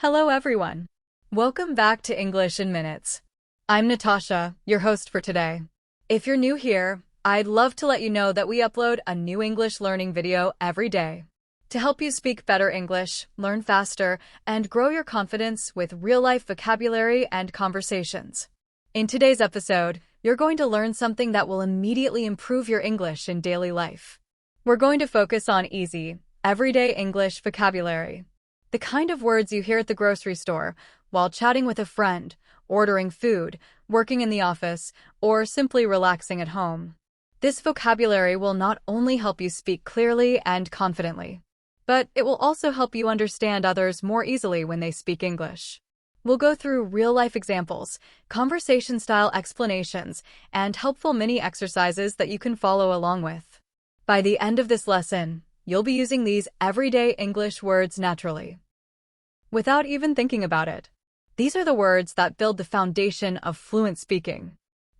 Hello everyone. Welcome back to English in Minutes. I'm Natasha, your host for today. If you're new here, I'd love to let you know that we upload a new English learning video every day to help you speak better English, learn faster, and grow your confidence with real-life vocabulary and conversations. In today's episode, you're going to learn something that will immediately improve your English in daily life. We're going to focus on easy, everyday English vocabulary. The kind of words you hear at the grocery store, while chatting with a friend, ordering food, working in the office, or simply relaxing at home. This vocabulary will not only help you speak clearly and confidently, but it will also help you understand others more easily when they speak English. We'll go through real-life examples, conversation-style explanations, and helpful mini exercises that you can follow along with. By the end of this lesson, you'll be using these everyday English words naturally, without even thinking about it. These are the words that build the foundation of fluent speaking,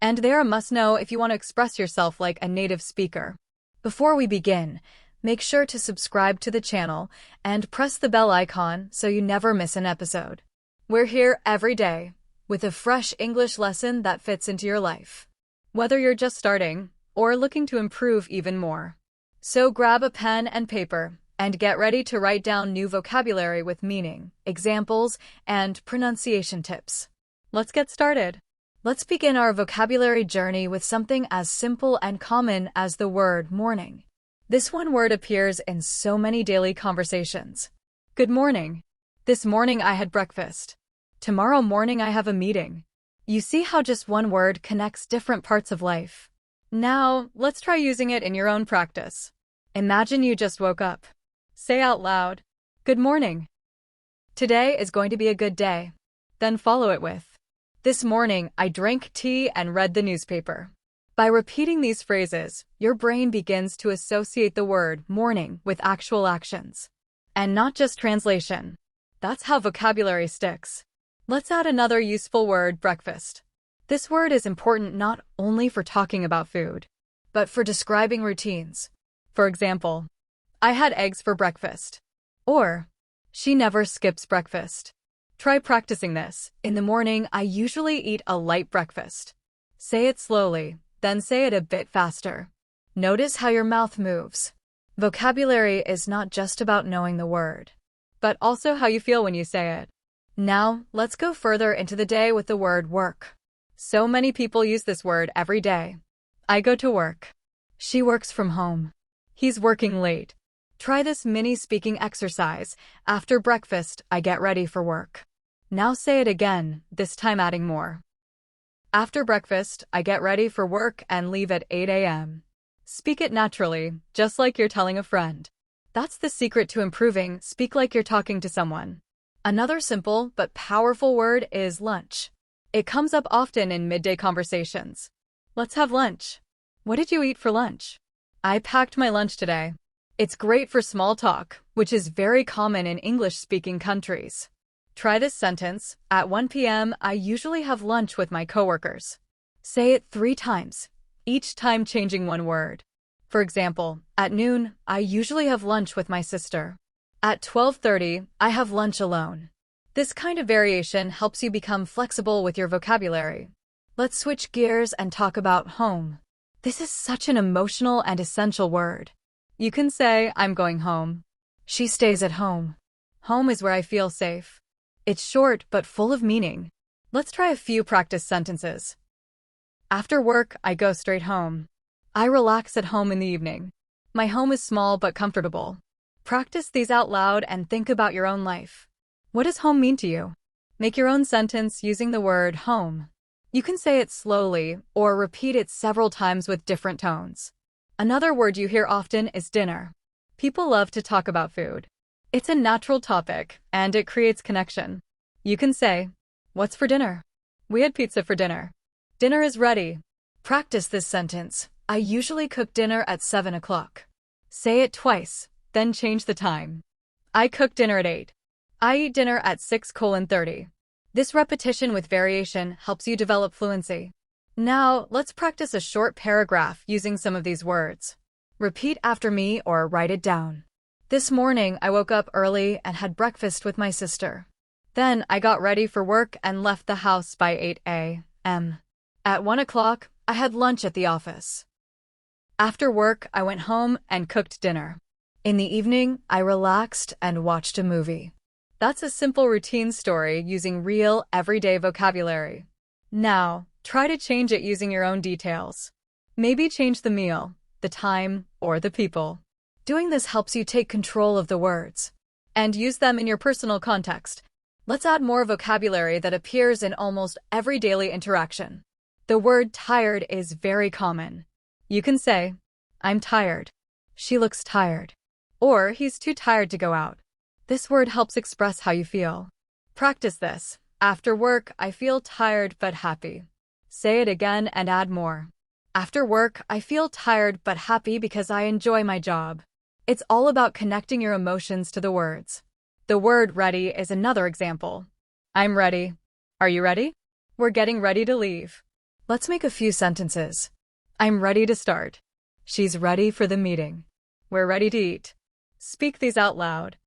and they're a must-know if you want to express yourself like a native speaker. Before we begin, make sure to subscribe to the channel and press the bell icon so you never miss an episode. We're here every day with a fresh English lesson that fits into your life, whether you're just starting or looking to improve even more. So grab a pen and paper and get ready to write down new vocabulary with meaning, examples, and pronunciation tips. Let's get started. Let's begin our vocabulary journey with something as simple and common as the word morning. This one word appears in so many daily conversations. Good morning. This morning I had breakfast. Tomorrow morning I have a meeting. You see how just one word connects different parts of life. Now, let's try using it in your own practice. Imagine you just woke up. Say out loud, "Good morning. Today is going to be a good day." Then follow it with, "This morning I drank tea and read the newspaper." By repeating these phrases, your brain begins to associate the word morning with actual actions, and not just translation. That's how vocabulary sticks. Let's add another useful word, breakfast. This word is important not only for talking about food, but for describing routines. For example, I had eggs for breakfast. Or, she never skips breakfast. Try practicing this. In the morning, I usually eat a light breakfast. Say it slowly, then say it a bit faster. Notice how your mouth moves. Vocabulary is not just about knowing the word, but also how you feel when you say it. Now, let's go further into the day with the word work. So many people use this word every day. I go to work. She works from home. He's working late. Try this mini speaking exercise. After breakfast, I get ready for work. Now say it again, this time adding more. After breakfast, I get ready for work and leave at 8 a.m. Speak it naturally, just like you're telling a friend. That's the secret to improving. Speak like you're talking to someone. Another simple but powerful word is lunch. It comes up often in midday conversations. Let's have lunch. What did you eat for lunch? I packed my lunch today. It's great for small talk, which is very common in English-speaking countries. Try this sentence. At 1 p.m., I usually have lunch with my coworkers. Say it 3 times, each time changing one word. For example, at noon, I usually have lunch with my sister. At 12:30, I have lunch alone. This kind of variation helps you become flexible with your vocabulary. Let's switch gears and talk about home. This is such an emotional and essential word. You can say, I'm going home. She stays at home. Home is where I feel safe. It's short but full of meaning. Let's try a few practice sentences. After work, I go straight home. I relax at home in the evening. My home is small but comfortable. Practice these out loud and think about your own life. What does home mean to you? Make your own sentence using the word home. You can say it slowly or repeat it several times with different tones. Another word you hear often is dinner. People love to talk about food. It's a natural topic, and it creates connection. You can say, "What's for dinner?" "We had pizza for dinner." "Dinner is ready." Practice this sentence. I usually cook dinner at 7 o'clock. Say it twice, then change the time. I cook dinner at 8. I eat dinner at 6:30. This repetition with variation helps you develop fluency. Now, let's practice a short paragraph using some of these words. Repeat after me or write it down. This morning, I woke up early and had breakfast with my sister. Then I got ready for work and left the house by 8 a.m. At 1 o'clock, I had lunch at the office. After work, I went home and cooked dinner. In the evening, I relaxed and watched a movie. That's a simple routine story using real, everyday vocabulary. Now, try to change it using your own details. Maybe change the meal, the time, or the people. Doing this helps you take control of the words and use them in your personal context. Let's add more vocabulary that appears in almost every daily interaction. The word tired is very common. You can say, "I'm tired." "She looks tired." Or, "He's too tired to go out." This word helps express how you feel. Practice this. After work, I feel tired but happy. Say it again and add more. After work, I feel tired but happy because I enjoy my job. It's all about connecting your emotions to the words. The word ready is another example. I'm ready. Are you ready? We're getting ready to leave. Let's make a few sentences. I'm ready to start. She's ready for the meeting. We're ready to eat. Speak these out loud.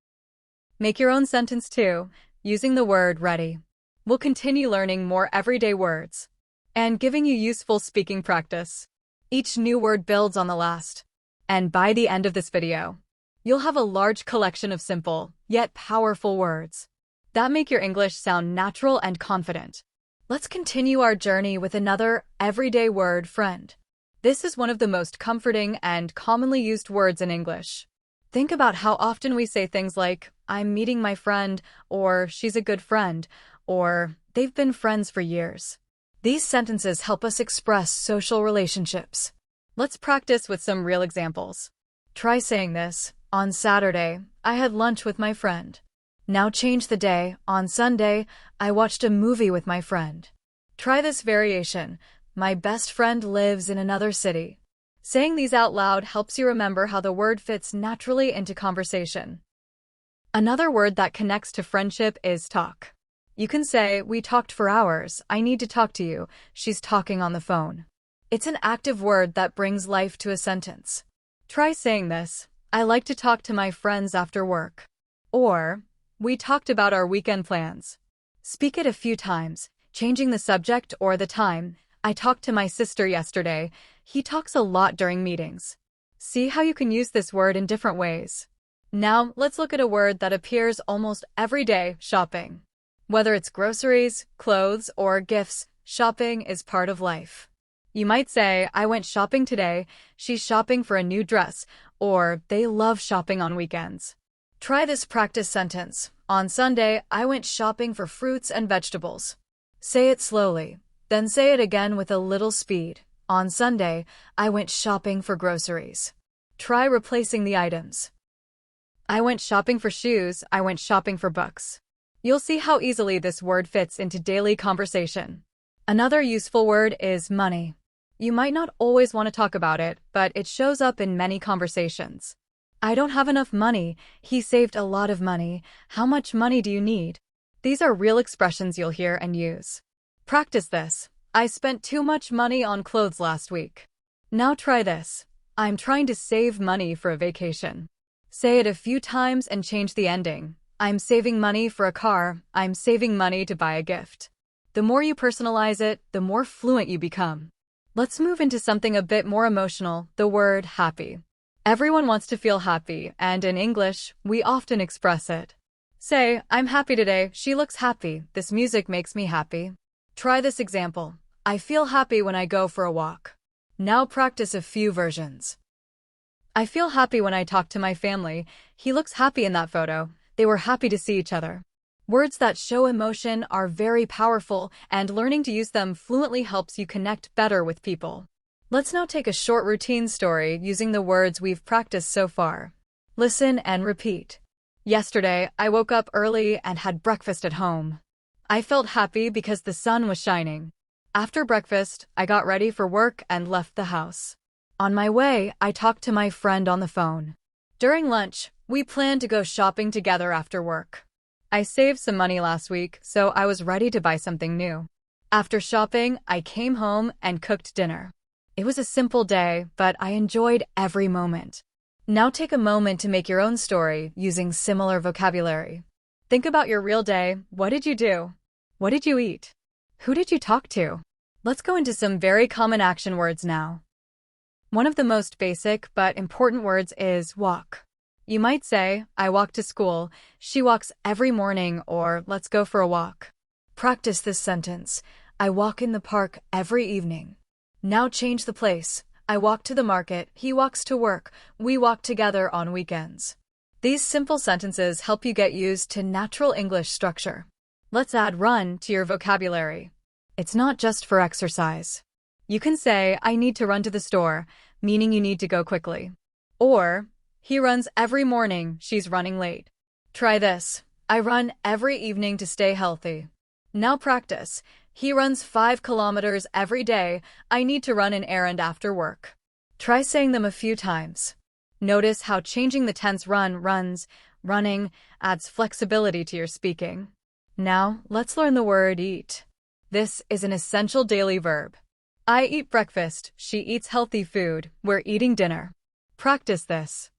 Make your own sentence too, using the word ready. We'll continue learning more everyday words and giving you useful speaking practice. Each new word builds on the last. And by the end of this video, you'll have a large collection of simple, yet powerful words that make your English sound natural and confident. Let's continue our journey with another everyday word, friend. This is one of the most comforting and commonly used words in English. Think about how often we say things like, "I'm meeting my friend," or "she's a good friend," or "they've been friends for years." These sentences help us express social relationships. Let's practice with some real examples. Try saying this. On Saturday, I had lunch with my friend. Now change the day. On Sunday, I watched a movie with my friend. Try this variation. My best friend lives in another city. Saying these out loud helps you remember how the word fits naturally into conversation. Another word that connects to friendship is talk. You can say, "We talked for hours. I need to talk to you. She's talking on the phone." It's an active word that brings life to a sentence. Try saying this. I like to talk to my friends after work. Or, we talked about our weekend plans. Speak it a few times, changing the subject or the time. I talked to my sister yesterday. He talks a lot during meetings. See how you can use this word in different ways. Now, let's look at a word that appears almost every day, shopping. Whether it's groceries, clothes, or gifts, shopping is part of life. You might say, "I went shopping today," "She's shopping for a new dress," or "They love shopping on weekends." Try this practice sentence. On Sunday, I went shopping for fruits and vegetables. Say it slowly, then say it again with a little speed. On Sunday, I went shopping for groceries. Try replacing the items. I went shopping for shoes, I went shopping for books. You'll see how easily this word fits into daily conversation. Another useful word is money. You might not always want to talk about it, but it shows up in many conversations. I don't have enough money. He saved a lot of money. How much money do you need? These are real expressions you'll hear and use. Practice this. I spent too much money on clothes last week. Now try this. I'm trying to save money for a vacation. Say it a few times and change the ending. I'm saving money for a car. I'm saving money to buy a gift. The more you personalize it, the more fluent you become. Let's move into something a bit more emotional, the word happy. Everyone wants to feel happy, and in English, we often express it. Say, "I'm happy today. She looks happy. This music makes me happy." Try this example. I feel happy when I go for a walk. Now practice a few versions. I feel happy when I talk to my family. He looks happy in that photo. They were happy to see each other. Words that show emotion are very powerful, and learning to use them fluently helps you connect better with people. Let's now take a short routine story using the words we've practiced so far. Listen and repeat. Yesterday, I woke up early and had breakfast at home. I felt happy because the sun was shining. After breakfast, I got ready for work and left the house. On my way, I talked to my friend on the phone. During lunch, we planned to go shopping together after work. I saved some money last week, so I was ready to buy something new. After shopping, I came home and cooked dinner. It was a simple day, but I enjoyed every moment. Now take a moment to make your own story using similar vocabulary. Think about your real day. What did you do? What did you eat? Who did you talk to? Let's go into some very common action words now. One of the most basic but important words is walk. You might say, I walk to school, she walks every morning, or let's go for a walk. Practice this sentence. I walk in the park every evening. Now change the place. I walk to the market, he walks to work, we walk together on weekends. These simple sentences help you get used to natural English structure. Let's add run to your vocabulary. It's not just for exercise. You can say, I need to run to the store, meaning you need to go quickly. Or, he runs every morning, she's running late. Try this. I run every evening to stay healthy. Now practice. He runs 5 kilometers every day, I need to run an errand after work. Try saying them a few times. Notice how changing the tense runs, running adds flexibility to your speaking. Now, let's learn the word eat. This is an essential daily verb. I eat breakfast, she eats healthy food, we're eating dinner. Practice this.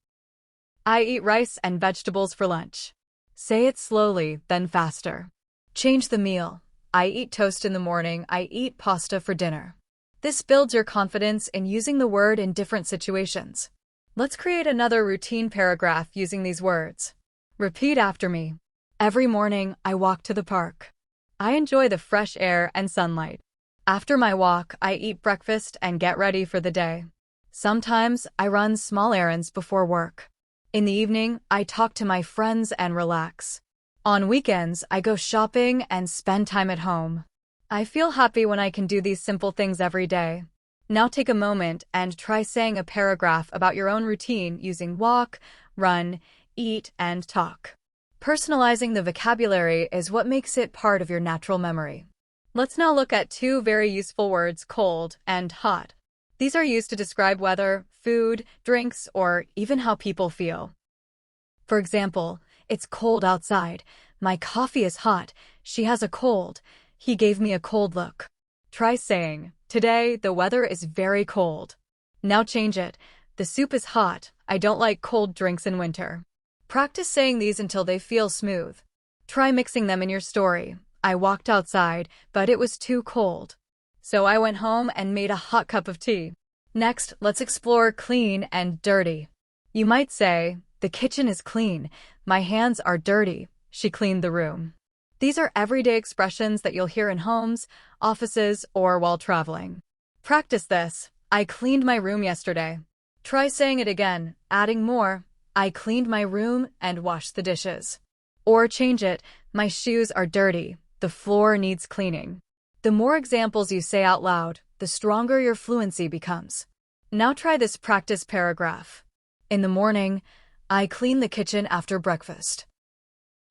I eat rice and vegetables for lunch. Say it slowly, then faster. Change the meal. I eat toast in the morning, I eat pasta for dinner. This builds your confidence in using the word in different situations. Let's create another routine paragraph using these words. Repeat after me. Every morning, I walk to the park. I enjoy the fresh air and sunlight. After my walk, I eat breakfast and get ready for the day. Sometimes, I run small errands before work. In the evening, I talk to my friends and relax. On weekends, I go shopping and spend time at home. I feel happy when I can do these simple things every day. Now take a moment and try saying a paragraph about your own routine using walk, run, eat, and talk. Personalizing the vocabulary is what makes it part of your natural memory. Let's now look at 2 very useful words, cold and hot. These are used to describe weather, food, drinks, or even how people feel. For example, it's cold outside. My coffee is hot. She has a cold. He gave me a cold look. Try saying, today the weather is very cold. Now change it. The soup is hot. I don't like cold drinks in winter. Practice saying these until they feel smooth. Try mixing them in your story. I walked outside, but it was too cold. So I went home and made a hot cup of tea. Next, let's explore clean and dirty. You might say, the kitchen is clean. My hands are dirty. She cleaned the room. These are everyday expressions that you'll hear in homes, offices, or while traveling. Practice this. I cleaned my room yesterday. Try saying it again, adding more. I cleaned my room and washed the dishes. Or change it. My shoes are dirty. The floor needs cleaning. The more examples you say out loud, the stronger your fluency becomes. Now try this practice paragraph. In the morning, I clean the kitchen after breakfast.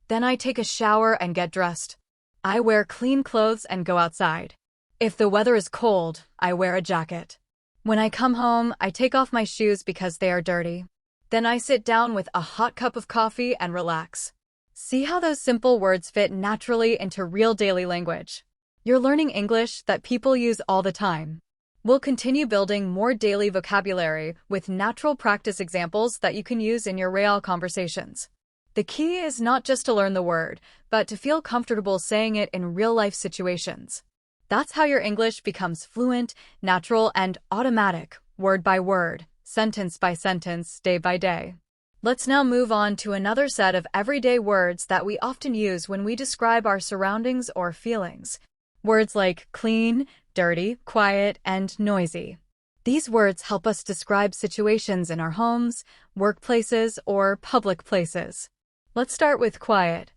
Then I take a shower and get dressed. I wear clean clothes and go outside. If the weather is cold, I wear a jacket. When I come home, I take off my shoes because they are dirty. Then I sit down with a hot cup of coffee and relax. See how those simple words fit naturally into real daily language. You're learning English that people use all the time. We'll continue building more daily vocabulary with natural practice examples that you can use in your real conversations. The key is not just to learn the word, but to feel comfortable saying it in real-life situations. That's how your English becomes fluent, natural, and automatic, word by word, sentence by sentence, day by day. Let's now move on to another set of everyday words that we often use when we describe our surroundings or feelings. Words like clean, dirty, quiet, and noisy. These words help us describe situations in our homes, workplaces, or public places. Let's start with quiet.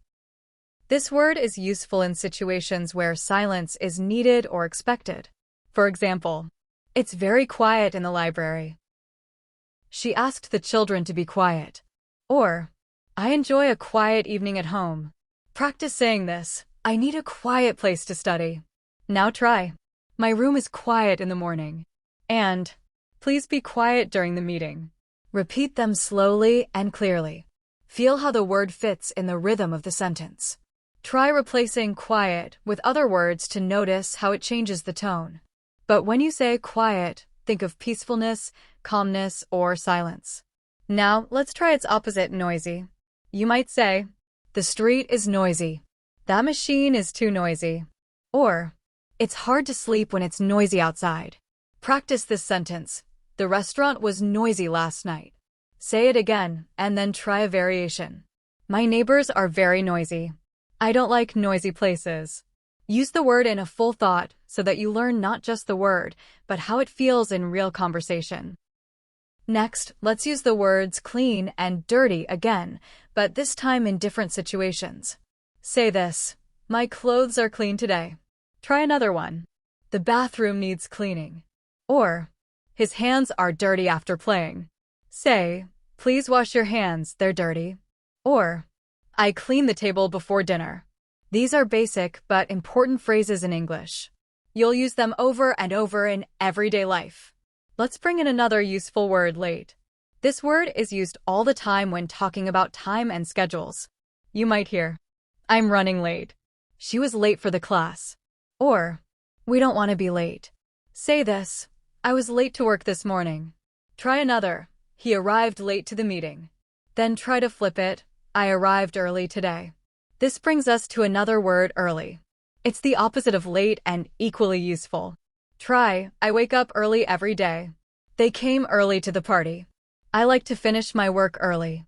This word is useful in situations where silence is needed or expected. For example, it's very quiet in the library. She asked the children to be quiet. Or, I enjoy a quiet evening at home. Practice saying this. I need a quiet place to study. Now try. My room is quiet in the morning. And, please be quiet during the meeting. Repeat them slowly and clearly. Feel how the word fits in the rhythm of the sentence. Try replacing quiet with other words to notice how it changes the tone. But when you say quiet, think of peacefulness, calmness, or silence. Now, let's try its opposite, noisy. You might say, The street is noisy. That machine is too noisy. Or, it's hard to sleep when it's noisy outside. Practice this sentence. The restaurant was noisy last night. Say it again, and then try a variation. My neighbors are very noisy. I don't like noisy places. Use the word in a full thought so that you learn not just the word, but how it feels in real conversation. Next, let's use the words clean and dirty again, but this time in different situations. Say this. My clothes are clean today. Try another one. The bathroom needs cleaning. Or, his hands are dirty after playing. Say, please wash your hands, they're dirty. Or, I clean the table before dinner. These are basic but important phrases in English. You'll use them over and over in everyday life. Let's bring in another useful word, late. This word is used all the time when talking about time and schedules. You might hear, I'm running late. She was late for the class. Or, we don't want to be late. Say this, I was late to work this morning. Try another, he arrived late to the meeting. Then try to flip it, I arrived early today. This brings us to another word, early. It's the opposite of late and equally useful. Try, I wake up early every day. They came early to the party. I like to finish my work early.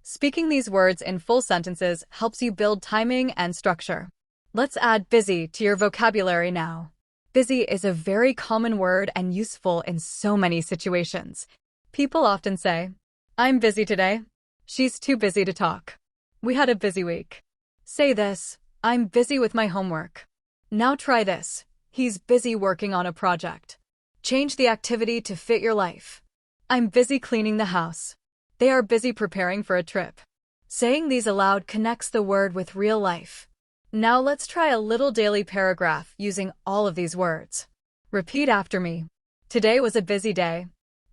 Speaking these words in full sentences helps you build timing and structure. Let's add busy to your vocabulary now. Busy is a very common word and useful in so many situations. People often say, I'm busy today. She's too busy to talk. We had a busy week. Say this, I'm busy with my homework. Now try this. He's busy working on a project. Change the activity to fit your life. I'm busy cleaning the house. They are busy preparing for a trip. Saying these aloud connects the word with real life. Now let's try a little daily paragraph using all of these words. Repeat after me. Today was a busy day.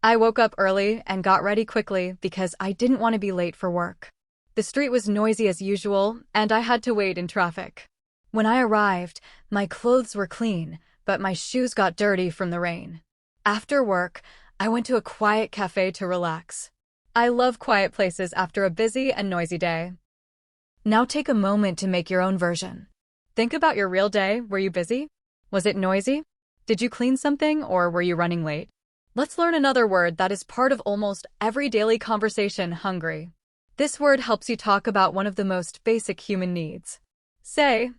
I woke up early and got ready quickly because I didn't want to be late for work. The street was noisy as usual, and I had to wait in traffic. When I arrived, my clothes were clean, but my shoes got dirty from the rain. After work, I went to a quiet cafe to relax. I love quiet places after a busy and noisy day. Now take a moment to make your own version. Think about your real day. Were you busy? Was it noisy? Did you clean something or were you running late? Let's learn another word that is part of almost every daily conversation, hungry. This word helps you talk about one of the most basic human needs. Say,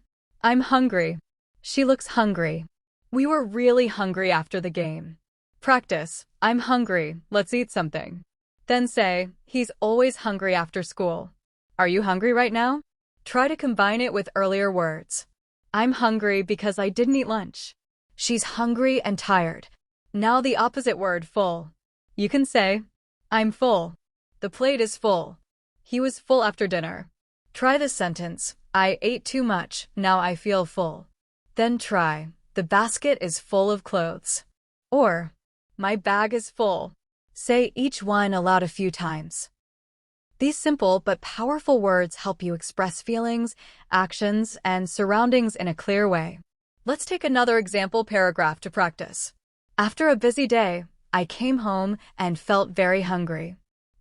I'm hungry. She looks hungry. We were really hungry after the game. Practice, I'm hungry, let's eat something. Then say, he's always hungry after school. Are you hungry right now? Try to combine it with earlier words. I'm hungry because I didn't eat lunch. She's hungry and tired. Now the opposite word, full. You can say, I'm full. The plate is full. He was full after dinner. Try this sentence. I ate too much, now I feel full. Then try, the basket is full of clothes. Or, my bag is full. Say each one aloud a few times. These simple but powerful words help you express feelings, actions, and surroundings in a clear way. Let's take another example paragraph to practice. After a busy day, I came home and felt very hungry.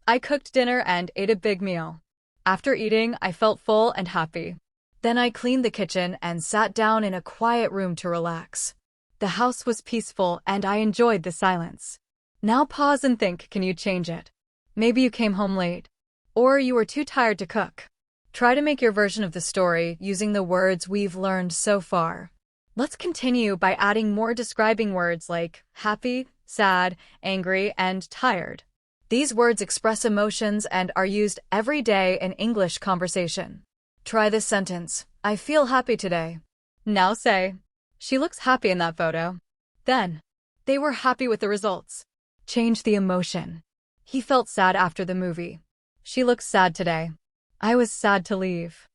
I cooked dinner and ate a big meal. After eating, I felt full and happy. Then I cleaned the kitchen and sat down in a quiet room to relax. The house was peaceful and I enjoyed the silence. Now pause and think, can you change it? Maybe you came home late. Or you were too tired to cook. Try to make your version of the story using the words we've learned so far. Let's continue by adding more describing words like happy, sad, angry, and tired. These words express emotions and are used every day in English conversation. Try this sentence. I feel happy today. Now say, she looks happy in that photo. Then, they were happy with the results. Change the emotion. He felt sad after the movie. She looks sad today. I was sad to leave.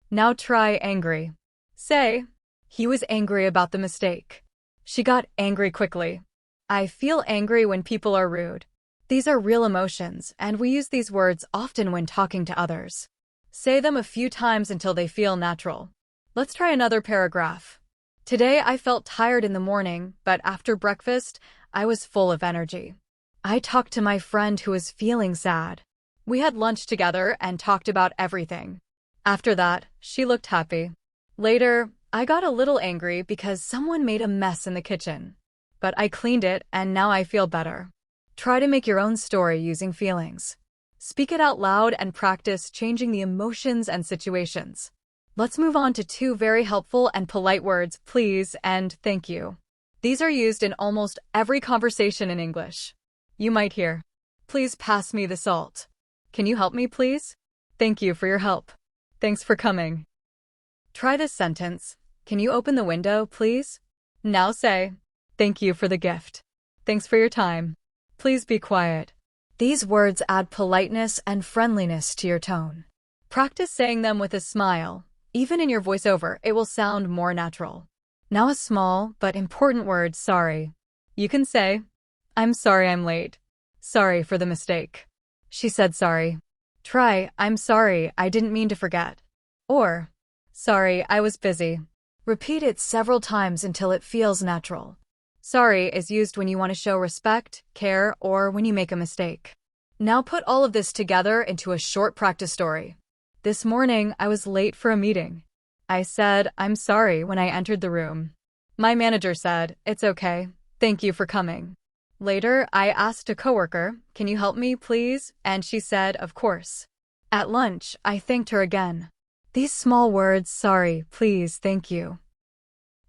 Now try angry. Say, he was angry about the mistake. She got angry quickly. I feel angry when people are rude. These are real emotions, and we use these words often when talking to others. Say them a few times until they feel natural. Let's try another paragraph. Today I felt tired in the morning, but after breakfast, I was full of energy. I talked to my friend who was feeling sad. We had lunch together and talked about everything. After that, she looked happy. Later, I got a little angry because someone made a mess in the kitchen. But I cleaned it and now I feel better. Try to make your own story using feelings. Speak it out loud and practice changing the emotions and situations. Let's move on to two very helpful and polite words, please and thank you. These are used in almost every conversation in English. You might hear, "Please pass me the salt." "Can you help me, please?" "Thank you for your help." "Thanks for coming." Try this sentence. "Can you open the window, please?" Now say, "Thank you for the gift." "Thanks for your time." "Please be quiet." These words add politeness and friendliness to your tone. Practice saying them with a smile. Even in your voiceover, it will sound more natural. Now a small but important word, sorry. You can say, "I'm sorry I'm late." "Sorry for the mistake." "She said sorry." Try, "I'm sorry, I didn't mean to forget." Or, "Sorry, I was busy." Repeat it several times until it feels natural. Sorry is used when you want to show respect, care, or when you make a mistake. Now put all of this together into a short practice story. "This morning, I was late for a meeting. I said, 'I'm sorry' when I entered the room. My manager said, 'It's okay. Thank you for coming.' Later, I asked a coworker, 'Can you help me, please?' And she said, 'Of course.' At lunch, I thanked her again. These small words, sorry, please, thank you,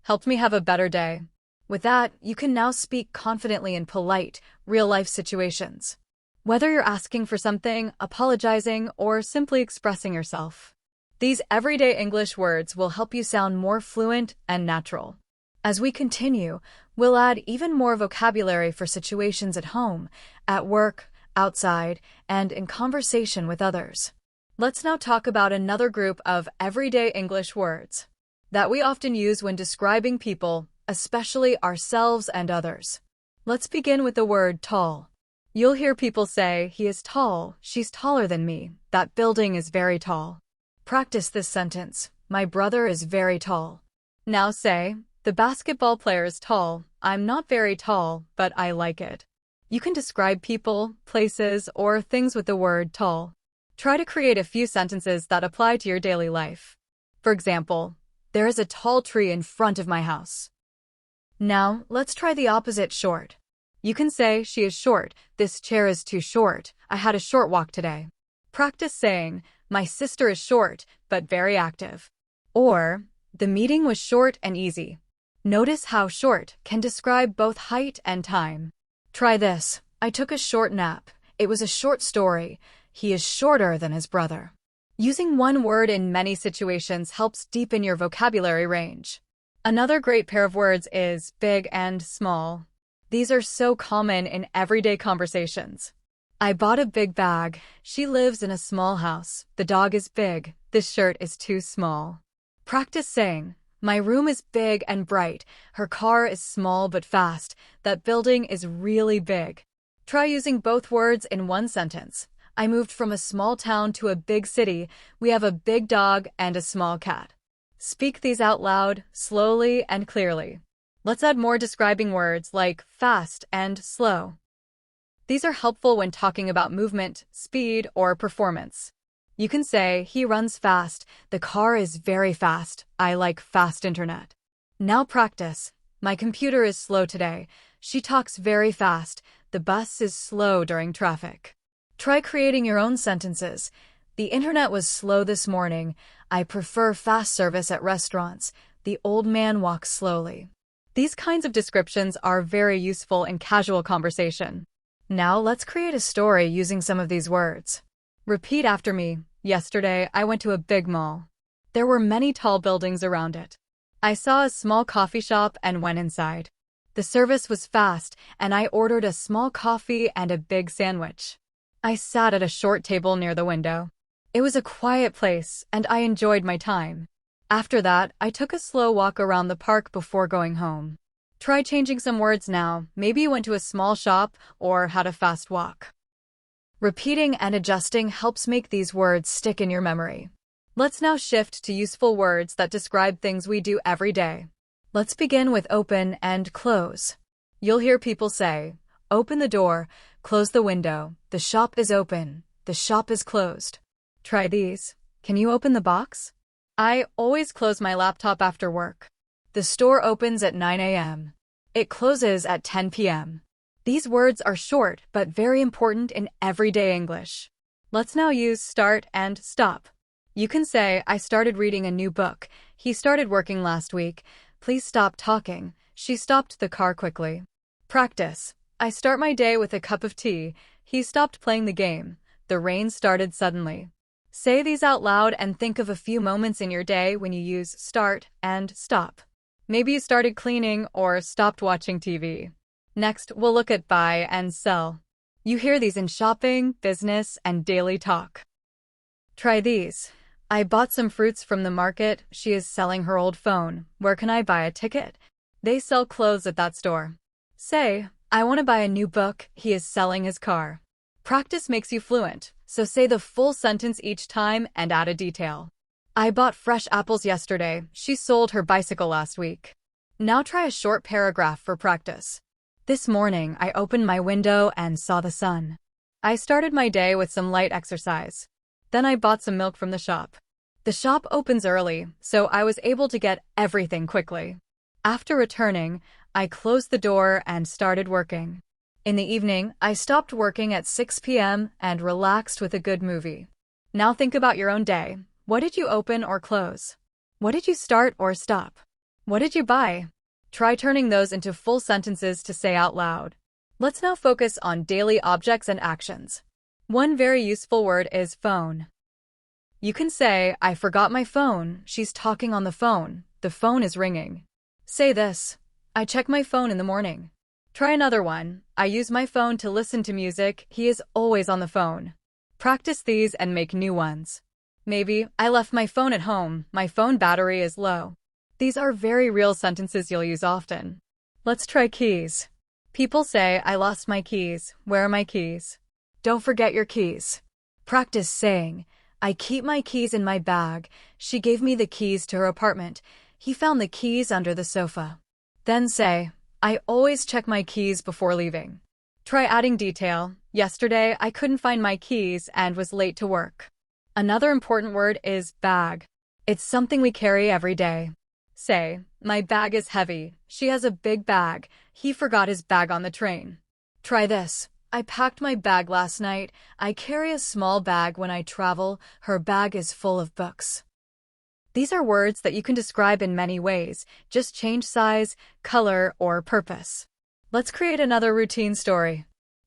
helped me have a better day. With that, you can now speak confidently in polite, real-life situations. Whether you're asking for something, apologizing, or simply expressing yourself. These everyday English words will help you sound more fluent and natural. As we continue, we'll add even more vocabulary for situations at home, at work, outside, and in conversation with others. Let's now talk about another group of everyday English words that we often use when describing people, especially ourselves and others. Let's begin with the word tall. You'll hear people say, "He is tall, she's taller than me, that building is very tall." Practice this sentence, "My brother is very tall." Now say, "The basketball player is tall, I'm not very tall, but I like it." You can describe people, places, or things with the word tall. Try to create a few sentences that apply to your daily life. For example, "There is a tall tree in front of my house." Now, let's try the opposite, short. You can say, "She is short, this chair is too short, I had a short walk today." Practice saying, "My sister is short, but very active." Or, "The meeting was short and easy." Notice how short can describe both height and time. Try this, "I took a short nap. It was a short story. He is shorter than his brother." Using one word in many situations helps deepen your vocabulary range. Another great pair of words is big and small. These are so common in everyday conversations. "I bought a big bag. She lives in a small house. The dog is big. This shirt is too small." Practice saying, "My room is big and bright. Her car is small but fast. That building is really big." Try using both words in one sentence. "I moved from a small town to a big city. We have a big dog and a small cat." Speak these out loud, slowly, and clearly. Let's add more describing words like fast and slow. These are helpful when talking about movement, speed, or performance. You can say, "He runs fast. The car is very fast. I like fast internet." Now practice. "My computer is slow today. She talks very fast. The bus is slow during traffic." Try creating your own sentences. "The internet was slow this morning. I prefer fast service at restaurants. The old man walks slowly." These kinds of descriptions are very useful in casual conversation. Now let's create a story using some of these words. Repeat after me. "Yesterday, I went to a big mall. There were many tall buildings around it. I saw a small coffee shop and went inside. The service was fast, and I ordered a small coffee and a big sandwich. I sat at a short table near the window. It was a quiet place, and I enjoyed my time. After that, I took a slow walk around the park before going home." Try changing some words now. Maybe you went to a small shop or had a fast walk. Repeating and adjusting helps make these words stick in your memory. Let's now shift to useful words that describe things we do every day. Let's begin with open and close. You'll hear people say, "Open the door, close the window, the shop is open, the shop is closed." Try these. Can you open the box? I always close my laptop after work. The store opens at 9 a.m. It closes at 10 p.m. These words are short but very important in everyday English. Let's now use start and stop. You can say, I started reading a new book. He started working last week. Please stop talking. She stopped the car quickly. Practice. I start my day with a cup of tea. He stopped playing the game. The rain started suddenly. Say these out loud and think of a few moments in your day when you use start and stop. Maybe you started cleaning or stopped watching TV. Next, we'll look at buy and sell. You hear these in shopping, business, and daily talk. Try these. I bought some fruits from the market. She is selling her old phone. Where can I buy a ticket? They sell clothes at that store. Say, I want to buy a new book. He is selling his car. Practice makes you fluent, so say the full sentence each time and add a detail. I bought fresh apples yesterday. She sold her bicycle last week. Now try a short paragraph for practice. This morning, I opened my window and saw the sun. I started my day with some light exercise. Then I bought some milk from the shop. The shop opens early, so I was able to get everything quickly. After returning, I closed the door and started working. In the evening, I stopped working at 6 p.m. and relaxed with a good movie. Now think about your own day. What did you open or close? What did you start or stop? What did you buy? Try turning those into full sentences to say out loud. Let's now focus on daily objects and actions. One very useful word is phone. You can say, I forgot my phone. She's talking on the phone. The phone is ringing. Say this, I check my phone in the morning. Try another one. I use my phone to listen to music. He is always on the phone. Practice these and make new ones. Maybe, I left my phone at home. My phone battery is low. These are very real sentences you'll use often. Let's try keys. People say, I lost my keys. Where are my keys? Don't forget your keys. Practice saying, I keep my keys in my bag. She gave me the keys to her apartment. He found the keys under the sofa. Then say, I always check my keys before leaving. Try adding detail. Yesterday, I couldn't find my keys and was late to work. Another important word is bag. It's something we carry every day. Say, my bag is heavy. She has a big bag. He forgot his bag on the train. Try this. I packed my bag last night. I carry a small bag when I travel. Her bag is full of books. These are words that you can describe in many ways. Just change size, color, or purpose. Let's create another routine story.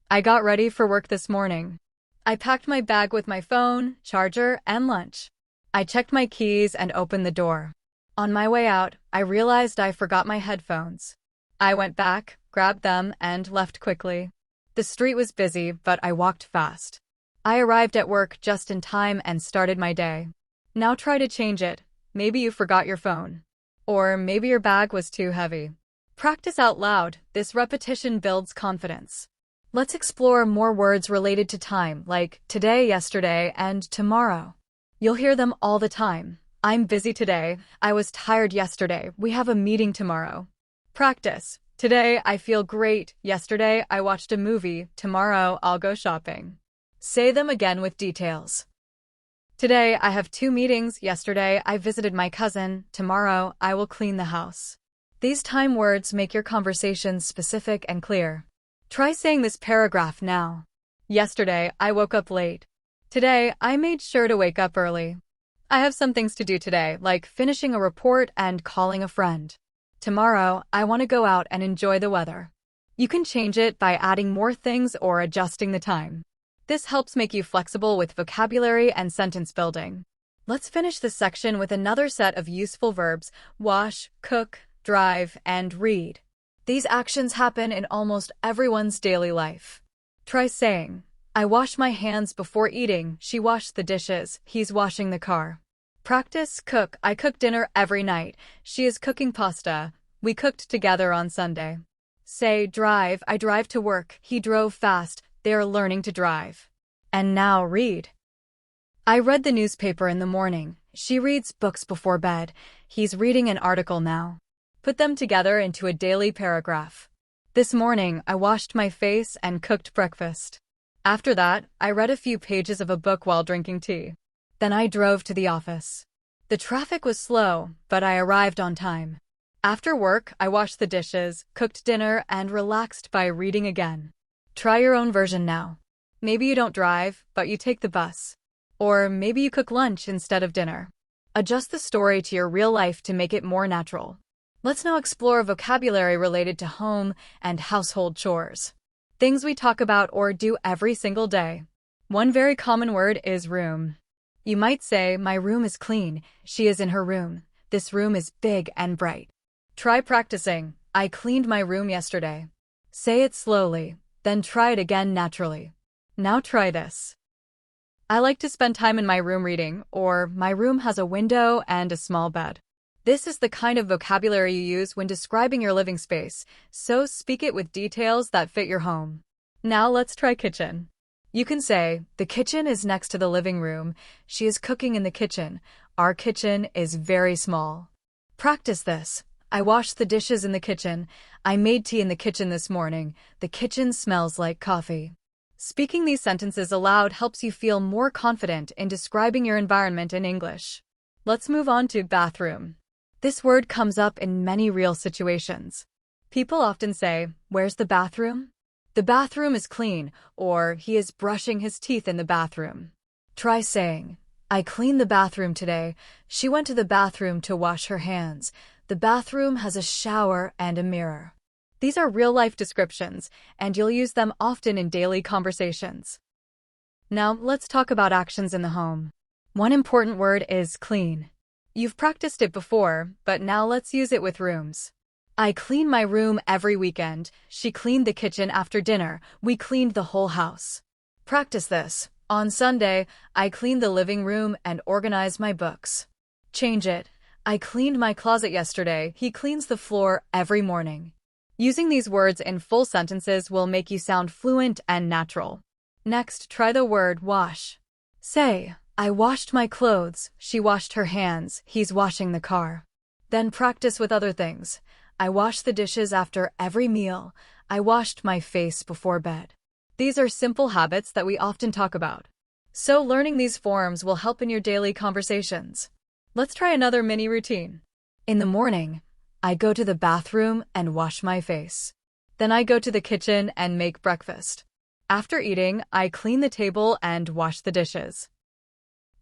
I got ready for work this morning. I packed my bag with my phone, charger, and lunch. I checked my keys and opened the door. On my way out, I realized I forgot my headphones. I went back, grabbed them, and left quickly. The street was busy, but I walked fast. I arrived at work just in time and started my day. Now try to change it. Maybe you forgot your phone. Or maybe your bag was too heavy. Practice out loud. This repetition builds confidence. Let's explore more words related to time, like today, yesterday, and tomorrow. You'll hear them all the time. I'm busy today. I was tired yesterday. We have a meeting tomorrow. Practice. Today, I feel great. Yesterday, I watched a movie. Tomorrow, I'll go shopping. Say them again with details. Today, I have 2 meetings. Yesterday, I visited my cousin. Tomorrow, I will clean the house. These time words make your conversations specific and clear. Try saying this paragraph now. Yesterday, I woke up late. Today, I made sure to wake up early. I have some things to do today, like finishing a report and calling a friend. Tomorrow, I want to go out and enjoy the weather. You can change it by adding more things or adjusting the time. This helps make you flexible with vocabulary and sentence building. Let's finish this section with another set of useful verbs: wash, cook, drive, and read. These actions happen in almost everyone's daily life. Try saying, I wash my hands before eating. She washed the dishes. He's washing the car. Practice cook. I cook dinner every night. She is cooking pasta. We cooked together on Sunday. Say drive. I drive to work. He drove fast. They are learning to drive. And now read. I read the newspaper in the morning. She reads books before bed. He's reading an article now. Put them together into a daily paragraph. This morning, I washed my face and cooked breakfast. After that, I read a few pages of a book while drinking tea. Then I drove to the office. The traffic was slow, but I arrived on time. After work, I washed the dishes, cooked dinner, and relaxed by reading again. Try your own version now. Maybe you don't drive, but you take the bus. Or maybe you cook lunch instead of dinner. Adjust the story to your real life to make it more natural. Let's now explore vocabulary related to home and household chores. Things we talk about or do every single day. One very common word is room. You might say, my room is clean. She is in her room. This room is big and bright. Try practicing. I cleaned my room yesterday. Say it slowly, then try it again naturally. Now try this. I like to spend time in my room reading, or my room has a window and a small bed. This is the kind of vocabulary you use when describing your living space, so speak it with details that fit your home. Now let's try kitchen. You can say, the kitchen is next to the living room. She is cooking in the kitchen. Our kitchen is very small. Practice this. I washed the dishes in the kitchen. I made tea in the kitchen this morning. The kitchen smells like coffee. Speaking these sentences aloud helps you feel more confident in describing your environment in English. Let's move on to bathroom. This word comes up in many real situations. People often say, where's the bathroom? The bathroom is clean, or he is brushing his teeth in the bathroom. Try saying, I cleaned the bathroom today. She went to the bathroom to wash her hands. The bathroom has a shower and a mirror. These are real-life descriptions, and you'll use them often in daily conversations. Now, let's talk about actions in the home. One important word is clean. You've practiced it before, but now let's use it with rooms. I clean my room every weekend. She cleaned the kitchen after dinner. We cleaned the whole house. Practice this. On Sunday, I cleaned the living room and organized my books. Change it. I cleaned my closet yesterday. He cleans the floor every morning. Using these words in full sentences will make you sound fluent and natural. Next, try the word wash. Say, I washed my clothes. She washed her hands. He's washing the car. Then practice with other things. I wash the dishes after every meal. I washed my face before bed. These are simple habits that we often talk about. So learning these forms will help in your daily conversations. Let's try another mini routine. In the morning, I go to the bathroom and wash my face. Then I go to the kitchen and make breakfast. After eating, I clean the table and wash the dishes.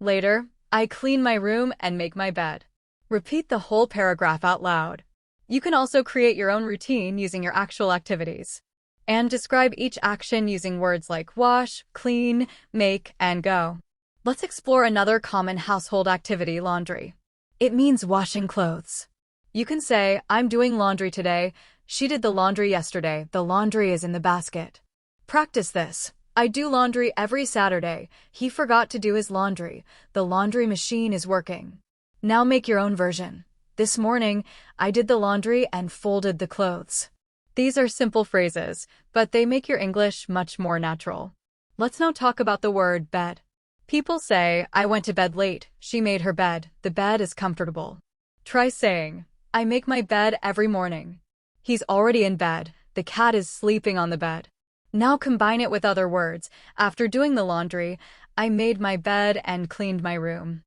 Later, I clean my room and make my bed. Repeat the whole paragraph out loud. You can also create your own routine using your actual activities. And describe each action using words like wash, clean, make, and go. Let's explore another common household activity, laundry. It means washing clothes. You can say, I'm doing laundry today. She did the laundry yesterday. The laundry is in the basket. Practice this. I do laundry every Saturday. He forgot to do his laundry. The laundry machine is working. Now make your own version. This morning, I did the laundry and folded the clothes. These are simple phrases, but they make your English much more natural. Let's now talk about the word bed. People say, I went to bed late. She made her bed. The bed is comfortable. Try saying, I make my bed every morning. He's already in bed. The cat is sleeping on the bed. Now combine it with other words. After doing the laundry, I made my bed and cleaned my room.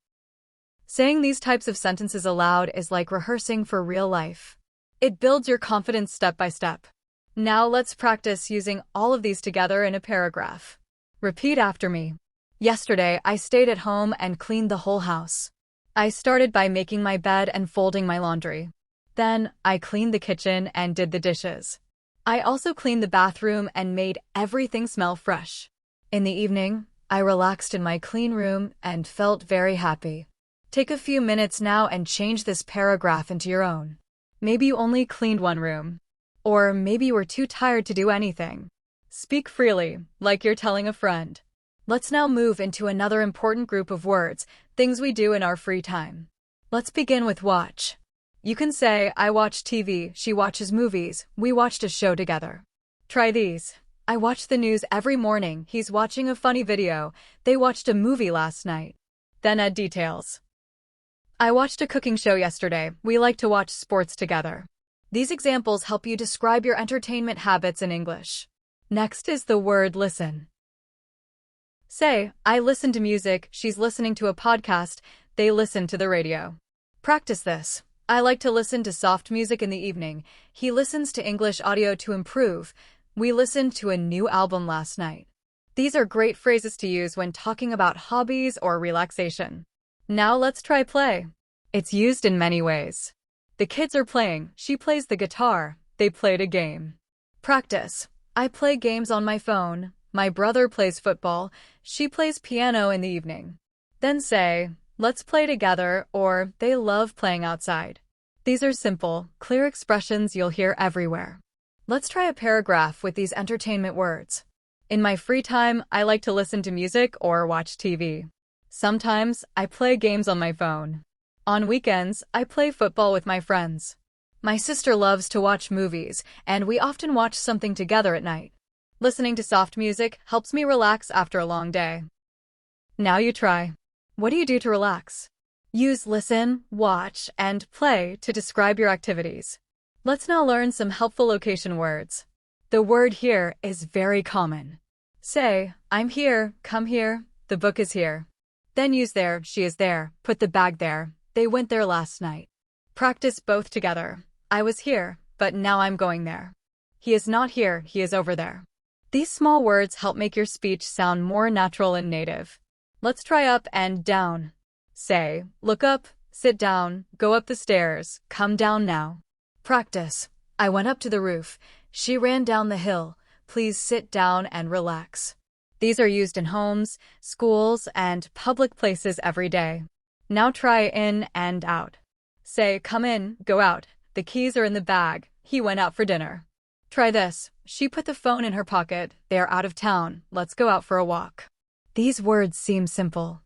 Saying these types of sentences aloud is like rehearsing for real life. It builds your confidence step by step. Now let's practice using all of these together in a paragraph. Repeat after me. Yesterday, I stayed at home and cleaned the whole house. I started by making my bed and folding my laundry. Then, I cleaned the kitchen and did the dishes. I also cleaned the bathroom and made everything smell fresh. In the evening, I relaxed in my clean room and felt very happy. Take a few minutes now and change this paragraph into your own. Maybe you only cleaned one room. Or maybe you were too tired to do anything. Speak freely, like you're telling a friend. Let's now move into another important group of words, things we do in our free time. Let's begin with watch. You can say, I watch TV, she watches movies, we watched a show together. Try these. I watch the news every morning, he's watching a funny video, they watched a movie last night. Then add details. I watched a cooking show yesterday, we like to watch sports together. These examples help you describe your entertainment habits in English. Next is the word listen. Say, I listen to music, she's listening to a podcast, they listen to the radio. Practice this. I like to listen to soft music in the evening. He listens to English audio to improve. We listened to a new album last night. These are great phrases to use when talking about hobbies or relaxation. Now let's try play. It's used in many ways. The kids are playing, she plays the guitar, they played a game. Practice. I play games on my phone. My brother plays football, she plays piano in the evening. Then say, let's play together, or they love playing outside. These are simple, clear expressions you'll hear everywhere. Let's try a paragraph with these entertainment words. In my free time, I like to listen to music or watch TV. Sometimes, I play games on my phone. On weekends, I play football with my friends. My sister loves to watch movies, and we often watch something together at night. Listening to soft music helps me relax after a long day. Now you try. What do you do to relax? Use listen, watch, and play to describe your activities. Let's now learn some helpful location words. The word here is very common. Say, I'm here, come here, the book is here. Then use there, she is there, put the bag there, they went there last night. Practice both together. I was here, but now I'm going there. He is not here, he is over there. These small words help make your speech sound more natural and native. Let's try up and down. Say, look up, sit down, go up the stairs, come down now. Practice. I went up to the roof. She ran down the hill. Please sit down and relax. These are used in homes, schools, and public places every day. Now try in and out. Say, come in, go out. The keys are in the bag. He went out for dinner. Try this. She put the phone in her pocket. They are out of town. Let's go out for a walk. These words seem simple,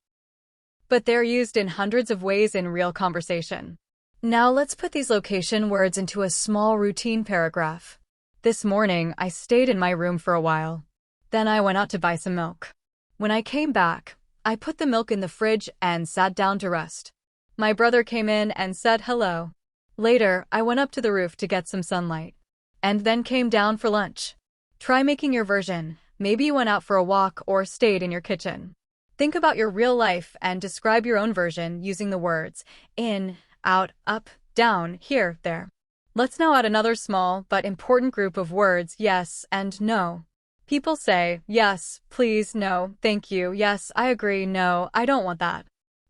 but they're used in hundreds of ways in real conversation. Now let's put these location words into a small routine paragraph. This morning, I stayed in my room for a while. Then I went out to buy some milk. When I came back, I put the milk in the fridge and sat down to rest. My brother came in and said hello. Later, I went up to the roof to get some sunlight, and then came down for lunch. Try making your version. Maybe you went out for a walk or stayed in your kitchen. Think about your real life and describe your own version using the words in, out, up, down, here, there. Let's now add another small but important group of words, yes and no. People say, yes, please, no, thank you, yes, I agree, no, I don't want that.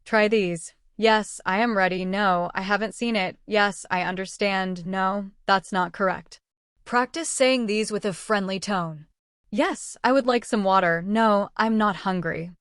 Try these. Yes, I am ready, no, I haven't seen it, yes, I understand, no, that's not correct. Practice saying these with a friendly tone. Yes, I would like some water, no, I'm not hungry.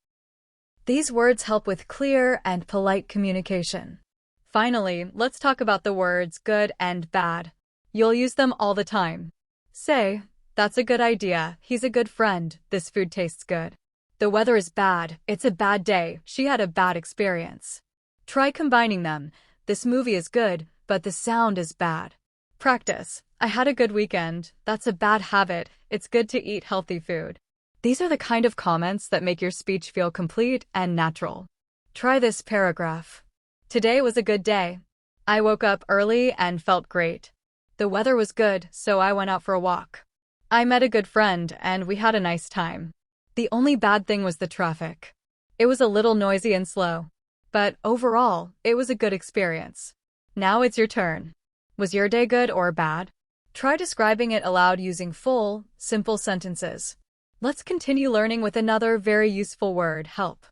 These words help with clear and polite communication. Finally, let's talk about the words good and bad. You'll use them all the time. Say, that's a good idea, he's a good friend, this food tastes good. The weather is bad, it's a bad day, she had a bad experience. Try combining them. This movie is good, but the sound is bad. Practice. I had a good weekend. That's a bad habit. It's good to eat healthy food. These are the kind of comments that make your speech feel complete and natural. Try this paragraph. Today was a good day. I woke up early and felt great. The weather was good, so I went out for a walk. I met a good friend and we had a nice time. The only bad thing was the traffic. It was a little noisy and slow. But overall, it was a good experience. Now it's your turn. Was your day good or bad? Try describing it aloud using full, simple sentences. Let's continue learning with another very useful word, help.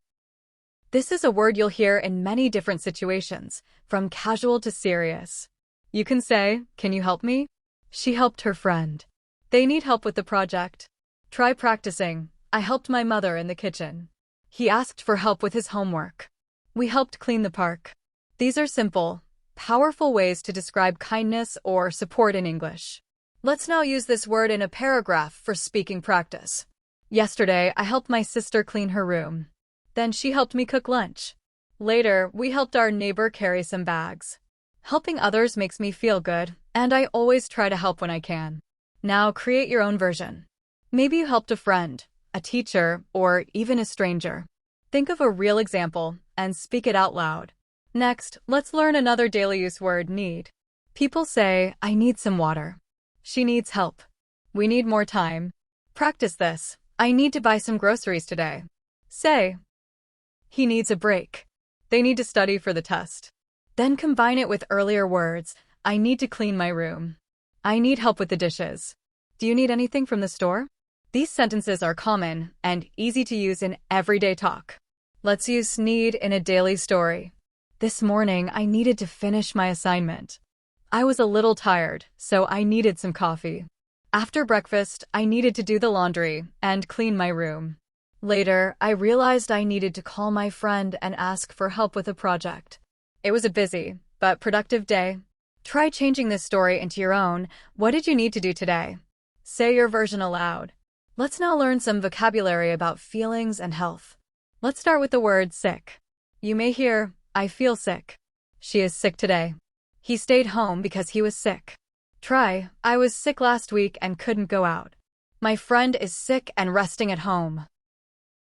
This is a word you'll hear in many different situations, from casual to serious. You can say, can you help me? She helped her friend. They need help with the project. Try practicing. I helped my mother in the kitchen. He asked for help with his homework. We helped clean the park. These are simple, powerful ways to describe kindness or support in English. Let's now use this word in a paragraph for speaking practice. Yesterday, I helped my sister clean her room. Then she helped me cook lunch. Later, we helped our neighbor carry some bags. Helping others makes me feel good, and I always try to help when I can. Now create your own version. Maybe you helped a friend, a teacher, or even a stranger. Think of a real example and speak it out loud. Next, let's learn another daily use word, need. People say, I need some water. She needs help. We need more time. Practice this. I need to buy some groceries today. Say, he needs a break. They need to study for the test. Then combine it with earlier words. I need to clean my room. I need help with the dishes. Do you need anything from the store? These sentences are common and easy to use in everyday talk. Let's use need in a daily story. This morning, I needed to finish my assignment. I was a little tired, so I needed some coffee. After breakfast, I needed to do the laundry and clean my room. Later, I realized I needed to call my friend and ask for help with a project. It was a busy, but productive day. Try changing this story into your own. What did you need to do today? Say your version aloud. Let's now learn some vocabulary about feelings and health. Let's start with the word sick. You may hear, I feel sick. She is sick today. He stayed home because he was sick. Try, I was sick last week and couldn't go out. My friend is sick and resting at home.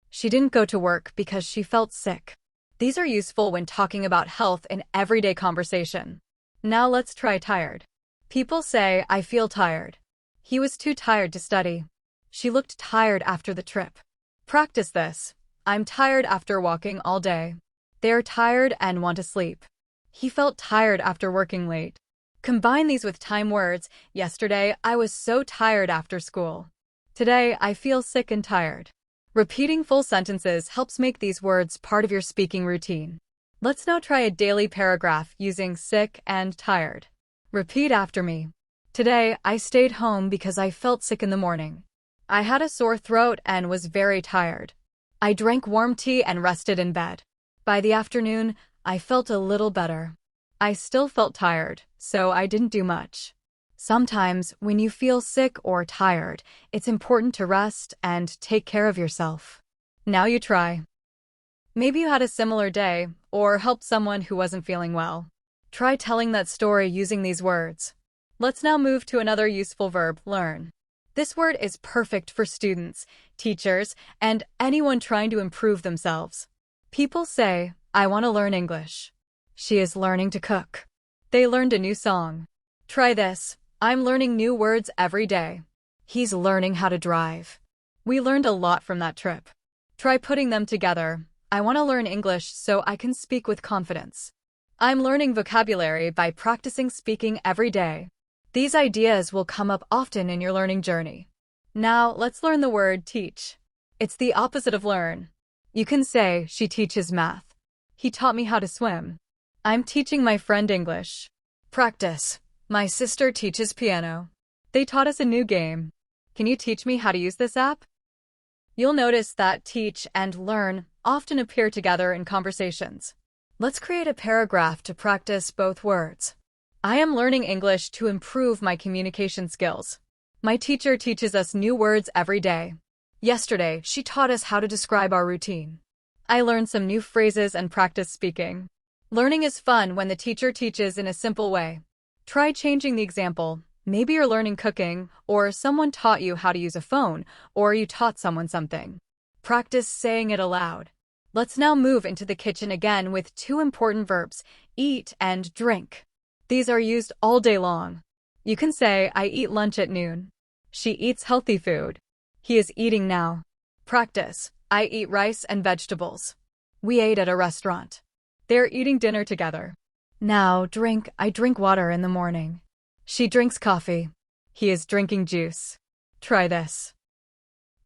She didn't go to work because she felt sick. These are useful when talking about health in everyday conversation. Now let's try tired. People say, I feel tired. He was too tired to study. She looked tired after the trip. Practice this. I'm tired after walking all day. They are tired and want to sleep. He felt tired after working late. Combine these with time words. Yesterday, I was so tired after school. Today, I feel sick and tired. Repeating full sentences helps make these words part of your speaking routine. Let's now try a daily paragraph using sick and tired. Repeat after me. Today, I stayed home because I felt sick in the morning. I had a sore throat and was very tired. I drank warm tea and rested in bed. By the afternoon, I felt a little better. I still felt tired, so I didn't do much. Sometimes, when you feel sick or tired, it's important to rest and take care of yourself. Now you try. Maybe you had a similar day, or helped someone who wasn't feeling well. Try telling that story using these words. Let's now move to another useful verb, learn. This word is perfect for students, teachers, and anyone trying to improve themselves. People say, I want to learn English. She is learning to cook. They learned a new song. Try this. I'm learning new words every day. He's learning how to drive. We learned a lot from that trip. Try putting them together. I want to learn English so I can speak with confidence. I'm learning vocabulary by practicing speaking every day. These ideas will come up often in your learning journey. Now, let's learn the word teach. It's the opposite of learn. You can say, she teaches math. He taught me how to swim. I'm teaching my friend English. Practice. My sister teaches piano. They taught us a new game. Can you teach me how to use this app? You'll notice that teach and learn often appear together in conversations. Let's create a paragraph to practice both words. I am learning English to improve my communication skills. My teacher teaches us new words every day. Yesterday, she taught us how to describe our routine. I learned some new phrases and practiced speaking. Learning is fun when the teacher teaches in a simple way. Try changing the example. Maybe you're learning cooking, or someone taught you how to use a phone, or you taught someone something. Practice saying it aloud. Let's now move into the kitchen again with two important verbs, eat and drink. These are used all day long. You can say, I eat lunch at noon. She eats healthy food. He is eating now. Practice. I eat rice and vegetables. We ate at a restaurant. They're eating dinner together. Now, drink. I drink water in the morning. She drinks coffee. He is drinking juice. Try this.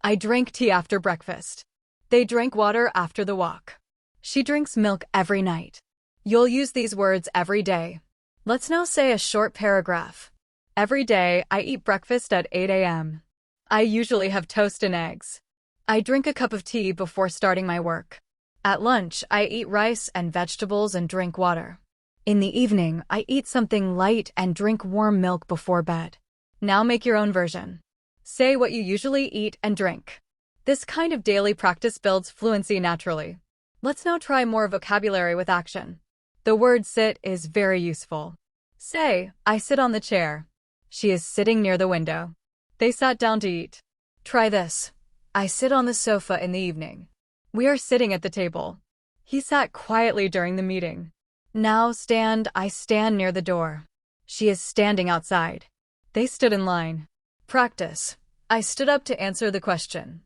I drank tea after breakfast. They drank water after the walk. She drinks milk every night. You'll use these words every day. Let's now say a short paragraph. Every day, I eat breakfast at 8 a.m. I usually have toast and eggs. I drink a cup of tea before starting my work. At lunch, I eat rice and vegetables and drink water. In the evening, I eat something light and drink warm milk before bed. Now make your own version. Say what you usually eat and drink. This kind of daily practice builds fluency naturally. Let's now try more vocabulary with action. The word sit is very useful. Say, I sit on the chair. She is sitting near the window. They sat down to eat. Try this. I sit on the sofa in the evening. We are sitting at the table. He sat quietly during the meeting. Now stand, I stand near the door. She is standing outside. They stood in line. Practice. I stood up to answer the question.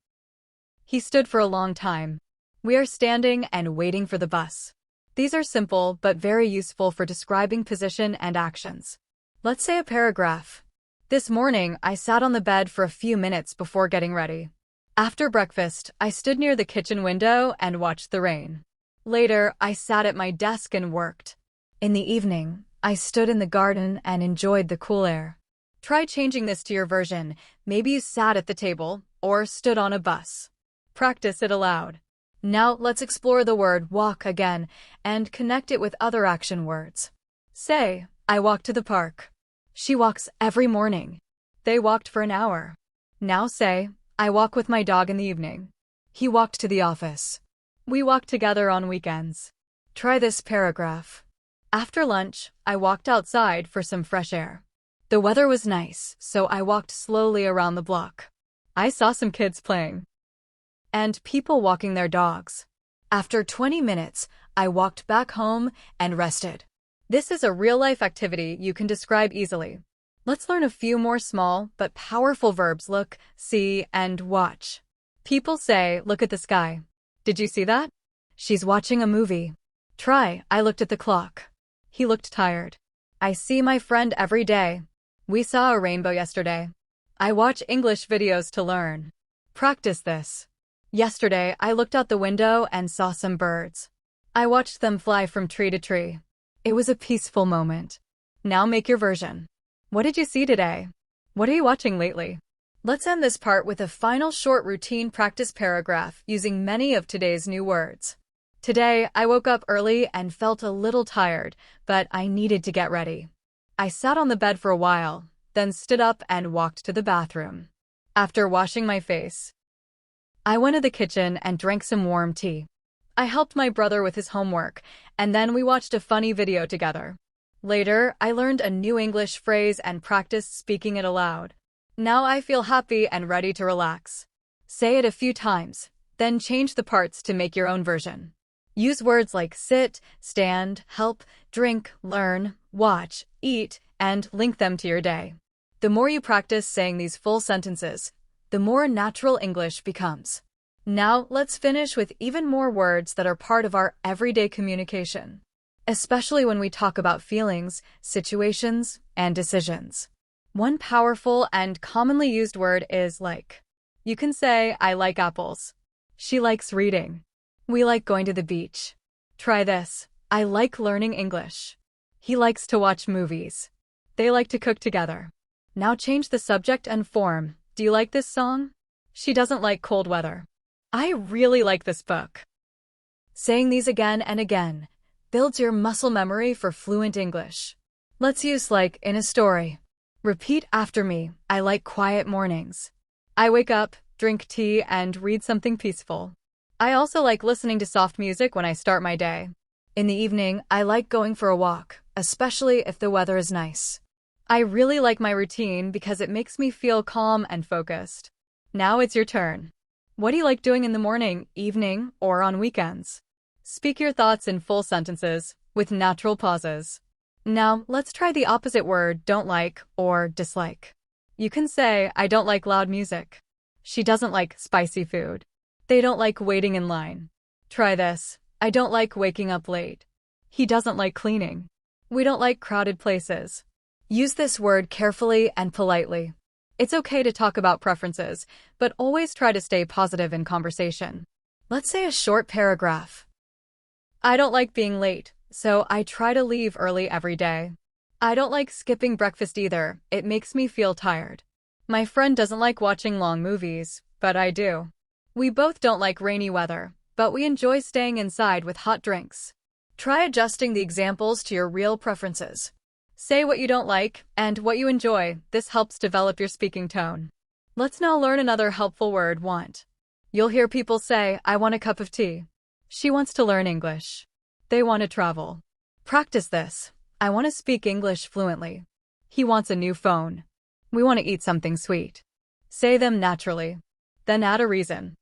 He stood for a long time. We are standing and waiting for the bus. These are simple but very useful for describing position and actions. Let's say a paragraph. This morning, I sat on the bed for a few minutes before getting ready. After breakfast, I stood near the kitchen window and watched the rain. Later, I sat at my desk and worked. In the evening, I stood in the garden and enjoyed the cool air. Try changing this to your version. Maybe you sat at the table or stood on a bus. Practice it aloud. Now let's explore the word walk again and connect it with other action words. Say, I walk to the park. She walks every morning. They walked for an hour. Now say, I walk with my dog in the evening. He walked to the office. We walk together on weekends. Try this paragraph. After lunch, I walked outside for some fresh air. The weather was nice, so I walked slowly around the block. I saw some kids playing and people walking their dogs. After 20 minutes, I walked back home and rested. This is a real-life activity you can describe easily. Let's learn a few more small but powerful verbs: look, see, and watch. People say, look at the sky. Did you see that? She's watching a movie. Try, I looked at the clock. He looked tired. I see my friend every day. We saw a rainbow yesterday. I watch English videos to learn. Practice this. Yesterday, I looked out the window and saw some birds. I watched them fly from tree to tree. It was a peaceful moment. Now make your version. What did you see today? What are you watching lately? Let's end this part with a final short routine practice paragraph using many of today's new words. Today, I woke up early and felt a little tired, but I needed to get ready. I sat on the bed for a while, then stood up and walked to the bathroom. After washing my face, I went to the kitchen and drank some warm tea. I helped my brother with his homework, and then we watched a funny video together. Later, I learned a new English phrase and practiced speaking it aloud. Now I feel happy and ready to relax. Say it a few times, then change the parts to make your own version. Use words like sit, stand, help, drink, learn, watch, eat, and link them to your day. The more you practice saying these full sentences, the more natural English becomes. Now, let's finish with even more words that are part of our everyday communication, especially when we talk about feelings, situations, and decisions. One powerful and commonly used word is like. You can say, I like apples. She likes reading. We like going to the beach. Try this. I like learning English. He likes to watch movies. They like to cook together. Now change the subject and form. Do you like this song? She doesn't like cold weather. I really like this book. Saying these again and again builds your muscle memory for fluent English. Let's use like in a story. Repeat after me. I like quiet mornings. I wake up, drink tea, and read something peaceful. I also like listening to soft music when I start my day. In the evening, I like going for a walk, especially if the weather is nice. I really like my routine because it makes me feel calm and focused. Now it's your turn. What do you like doing in the morning, evening, or on weekends? Speak your thoughts in full sentences, with natural pauses. Now, let's try the opposite word, don't like or dislike. You can say, I don't like loud music. She doesn't like spicy food. They don't like waiting in line. Try this. I don't like waking up late. He doesn't like cleaning. We don't like crowded places. Use this word carefully and politely. It's okay to talk about preferences, but always try to stay positive in conversation. Let's say a short paragraph. I don't like being late, so I try to leave early every day. I don't like skipping breakfast either. It makes me feel tired. My friend doesn't like watching long movies, but I do. We both don't like rainy weather, but we enjoy staying inside with hot drinks. Try adjusting the examples to your real preferences. Say what you don't like and what you enjoy. This helps develop your speaking tone. Let's now learn another helpful word, want. You'll hear people say, I want a cup of tea. She wants to learn English. They want to travel. Practice this. I want to speak English fluently. He wants a new phone. We want to eat something sweet. Say them naturally. Then add a reason.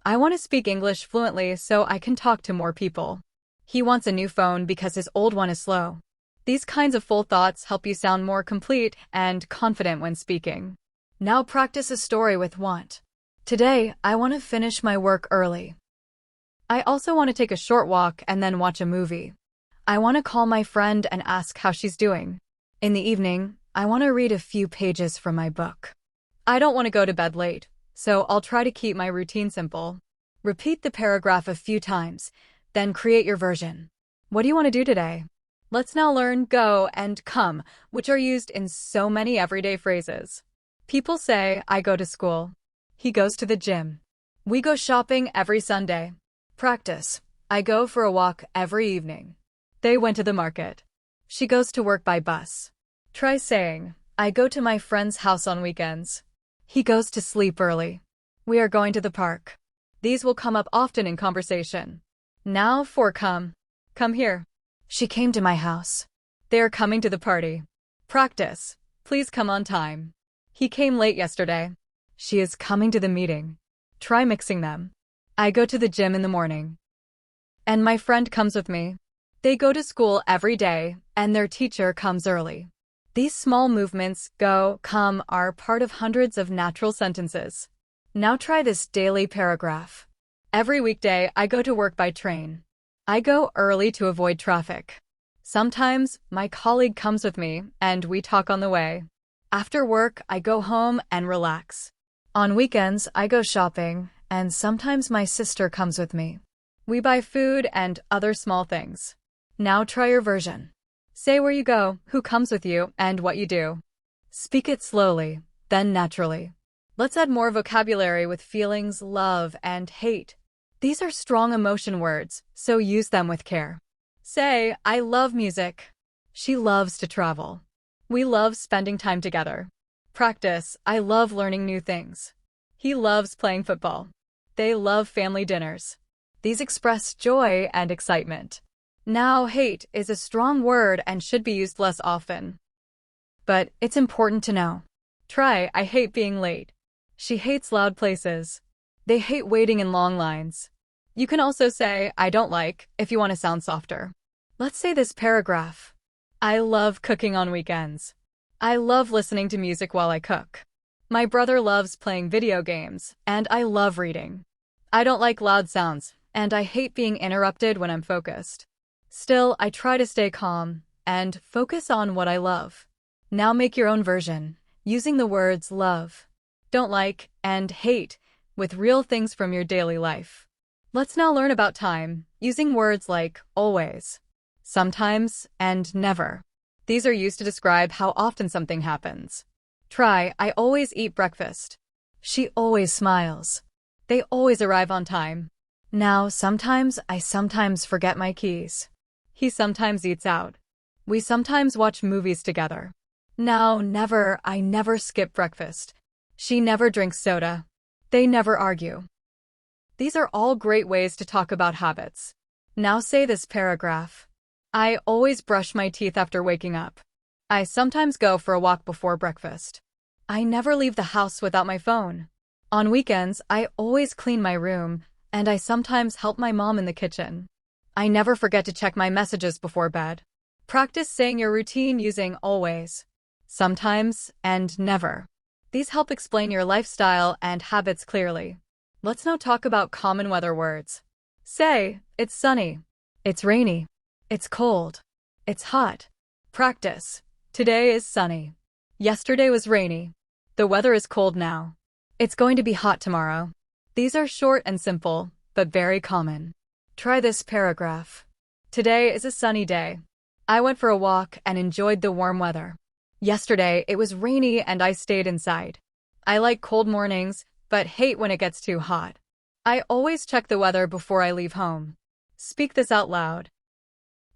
I want to speak English fluently so I can talk to more people. He wants a new phone because his old one is slow. These kinds of full thoughts help you sound more complete and confident when speaking. Now practice a story with want. Today, I want to finish my work early. I also want to take a short walk and then watch a movie. I want to call my friend and ask how she's doing. In the evening, I want to read a few pages from my book. I don't want to go to bed late, so I'll try to keep my routine simple. Repeat the paragraph a few times, then create your version. What do you want to do today? Let's now learn go and come, which are used in so many everyday phrases. People say, I go to school. He goes to the gym. We go shopping every Sunday. Practice. I go for a walk every evening. They went to the market. She goes to work by bus. Try saying, I go to my friend's house on weekends. He goes to sleep early. We are going to the park. These will come up often in conversation. Now for come. Come here. She came to my house. They are coming to the party. Practice. Please come on time. He came late yesterday. She is coming to the meeting. Try mixing them. I go to the gym in the morning. And my friend comes with me. They go to school every day, and their teacher comes early. These small movements, go, come, are part of hundreds of natural sentences. Now try this daily paragraph. Every weekday, I go to work by train. I go early to avoid traffic. Sometimes, my colleague comes with me, and we talk on the way. After work, I go home and relax. On weekends, I go shopping, and sometimes my sister comes with me. We buy food and other small things. Now try your version. Say where you go, who comes with you, and what you do. Speak it slowly, then naturally. Let's add more vocabulary with feelings, love, and hate. These are strong emotion words, so use them with care. Say, I love music. She loves to travel. We love spending time together. Practice, I love learning new things. He loves playing football. They love family dinners. These express joy and excitement. Now, hate is a strong word and should be used less often. But it's important to know. Try, I hate being late. She hates loud places. They hate waiting in long lines. You can also say, I don't like, if you want to sound softer. Let's say this paragraph. I love cooking on weekends. I love listening to music while I cook. My brother loves playing video games, and I love reading. I don't like loud sounds, and I hate being interrupted when I'm focused. Still, I try to stay calm and focus on what I love. Now make your own version, using the words love, don't like, and hate with real things from your daily life. Let's now learn about time, using words like always, sometimes, and never. These are used to describe how often something happens. Try, I always eat breakfast. She always smiles. They always arrive on time. Now, sometimes I forget my keys. He sometimes eats out. We sometimes watch movies together. Now, never, I never skip breakfast. She never drinks soda. They never argue. These are all great ways to talk about habits. Now say this paragraph. I always brush my teeth after waking up. I sometimes go for a walk before breakfast. I never leave the house without my phone. On weekends, I always clean my room, and I sometimes help my mom in the kitchen. I never forget to check my messages before bed. Practice saying your routine using always, sometimes, and never. These help explain your lifestyle and habits clearly. Let's now talk about common weather words. Say, it's sunny. It's rainy. It's cold. It's hot. Practice. Today is sunny. Yesterday was rainy. The weather is cold now. It's going to be hot tomorrow. These are short and simple, but very common. Try this paragraph. Today is a sunny day. I went for a walk and enjoyed the warm weather. Yesterday, it was rainy and I stayed inside. I like cold mornings, but hate when it gets too hot. I always check the weather before I leave home. Speak this out loud.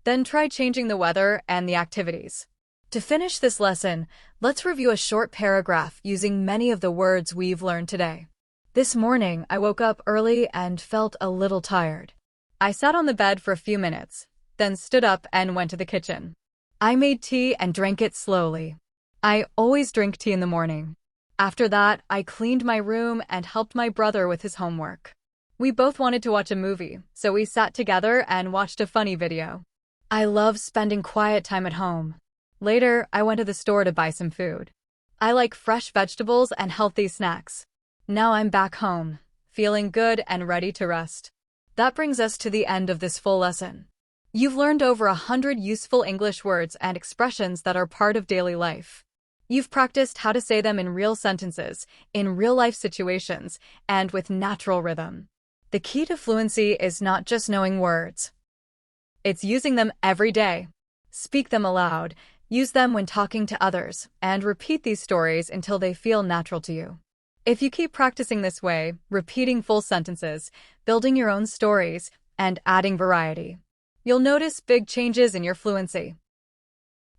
Then try changing the weather and the activities. To finish this lesson, let's review a short paragraph using many of the words we've learned today. This morning, I woke up early and felt a little tired. I sat on the bed for a few minutes, then stood up and went to the kitchen. I made tea and drank it slowly. I always drink tea in the morning. After that, I cleaned my room and helped my brother with his homework. We both wanted to watch a movie, so we sat together and watched a funny video. I love spending quiet time at home. Later, I went to the store to buy some food. I like fresh vegetables and healthy snacks. Now I'm back home, feeling good and ready to rest. That brings us to the end of this full lesson. You've learned over 100 useful English words and expressions that are part of daily life. You've practiced how to say them in real sentences, in real-life situations, and with natural rhythm. The key to fluency is not just knowing words. It's using them every day. Speak them aloud, use them when talking to others, and repeat these stories until they feel natural to you. If you keep practicing this way, repeating full sentences, building your own stories, and adding variety, you'll notice big changes in your fluency.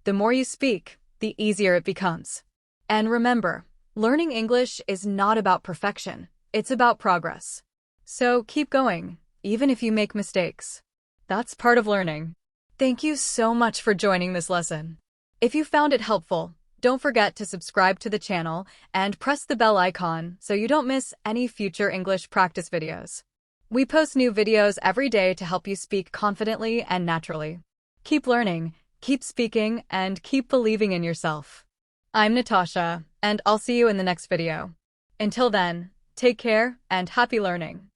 The more you speak, the easier it becomes. And remember, learning English is not about perfection, it's about progress. So keep going, even if you make mistakes. That's part of learning. Thank you so much for joining this lesson. If you found it helpful, don't forget to subscribe to the channel and press the bell icon so you don't miss any future English practice videos. We post new videos every day to help you speak confidently and naturally. Keep learning, keep speaking, and keep believing in yourself. I'm Natasha, and I'll see you in the next video. Until then, take care and happy learning.